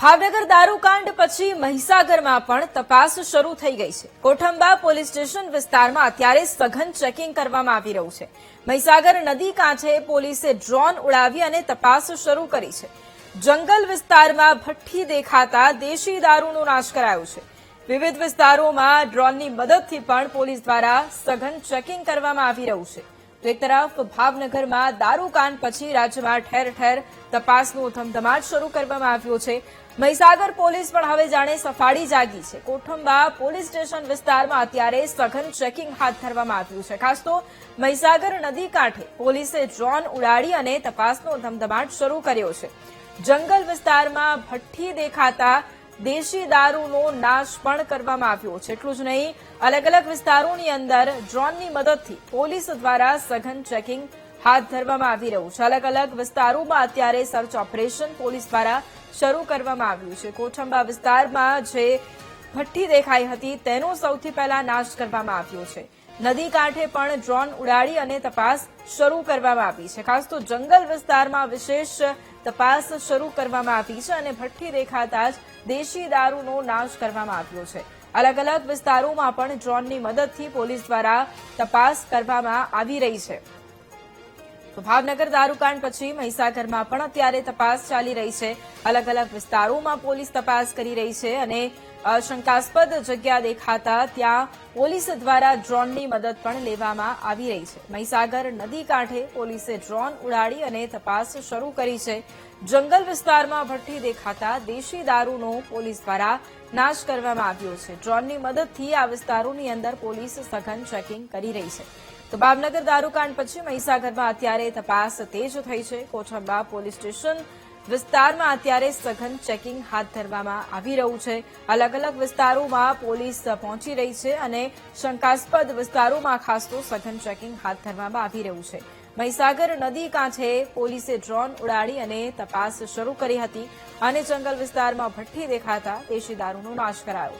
ભાવનગર દારૂકાંડ પછી મહીસાગરમાં પણ તપાસ શરૂ થઈ ગઈ છે। કોઠંબા પોલીસ સ્ટેશન વિસ્તારમાં અત્યારે સઘન ચેકિંગ કરવામાં આવી રહ્યું છે। મહીસાગર નદી કાંઠે પોલીસે ડ્રોન ઉડાવી અને તપાસ શરૂ કરી છે। જંગલ વિસ્તારમાં ભઠ્ઠી દેખાતા દેશી દારૂનો નાશ કરાયો છે। વિવિધ વિસ્તારોમાં ડ્રોનની મદદથી પણ પોલીસ દ્વારા સઘન ચેકિંગ કરવામાં આવી રહ્યું છે। તો એક તરફ ભાવનગરમાં દારૂકાંડ પછી રાજ્યમાં ઠેર ઠેર તપાસનો ધમધમાટ શરૂ કરવામાં આવ્યો છે। મહીસાગર પોલીસ પણ હવે જાણે સફાળી જાગી છે। કોઠંબા પોલીસ સ્ટેશન વિસ્તારમાં અત્યારે સઘન ચેકિંગ હાથ ધરવામાં આવ્યું છે। ખાસ તો મહીસાગર નદી કાંઠે પોલીસે ડ્રોન ઉડાડી અને તપાસનો ધમધમાટ શરૂ કર્યો છે। જંગલ વિસ્તારમાં ભઠ્ઠી દેખાતા દેશી દારૂનો નાશ પણ કરવામાં આવ્યો છે। એટલું જ નહીં, અલગ અલગ વિસ્તારોની અંદર ડ્રોનની મદદથી પોલીસ દ્વારા સઘન ચેકિંગ હાથ ધરવામાં આવી રહ્યું છે। અલગ અલગ વિસ્તારોમાં અત્યારે સર્ચ ઓપરેશન પોલીસ દ્વારા શરૂ કરવામાં આવ્યું છે। કોઠંબા વિસ્તારમાં જે ભઠ્ઠી દેખાઈ હતી તેનો સૌથી પહેલા નાશ કરવામાં આવ્યો છે। નદી કાંઠે પણ ડ્રોન ઉડાડી અને તપાસ શરૂ કરવામાં આવી છે। ખાસ તો જંગલ વિસ્તારમાં વિશેષ તપાસ શરૂ કરવામાં આવી છે અને ભઠ્ઠી દેખાતા જ દેશી દારૂનો નાશ કરવામાં આવ્યો છે। અલગ અલગ વિસ્તારોમાં પણ ડ્રોનની મદદથી પોલીસ દ્વારા તપાસ કરવામાં આવી રહી છે। તો ભાવનગર દારૂકાંડ પછી મહીસાગરમાં પણ અત્યારે તપાસ ચાલી રહી છે। અલગ અલગ વિસ્તારોમાં પોલીસ તપાસ કરી રહી છે અને શંકાસ્પદ જગ્યા દેખાતા ત્યાં પોલીસ દ્વારા ડ્રોનની મદદ પણ લેવામાં આવી રહી છે। મહીસાગર નદી કાંઠે પોલીસે ડ્રોન ઉડાડી અને તપાસ શરૂ કરી છે। જંગલ વિસ્તારમાં ભઠ્ઠી દેખાતા દેશી દારૂનો પોલીસ દ્વારા નાશ કરવામાં આવ્યો છે। ડ્રોનની મદદથી આ વિસ્તારોની અંદર પોલીસ સઘન ચેકિંગ કરી રહી છે। તો ભાવનગર દારૂકાંડ પછી મહીસાગરમાં અત્યારે તપાસ તેજ થઈ છે। કોઠંબા પોલીસ સ્ટેશન વિસ્તારમાં અત્યારે સઘન ચેકિંગ હાથ ધરવામાં આવી રહ્યું છે। અલગ અલગ વિસ્તારોમાં પોલીસ પહોંચી રહી છે અને શંકાસ્પદ વિસ્તારોમાં ખાસ તો સઘન ચેકિંગ હાથ ધરવામાં આવી રહ્યું છે। મહીસાગર નદી કાંઠે પોલીસે ડ્રોન ઉડાડી અને તપાસ શરૂ કરી હતી અને જંગલ વિસ્તારમાં ભઠ્ઠી દેખાતા દેશી દારૂનો નાશ કરાયો।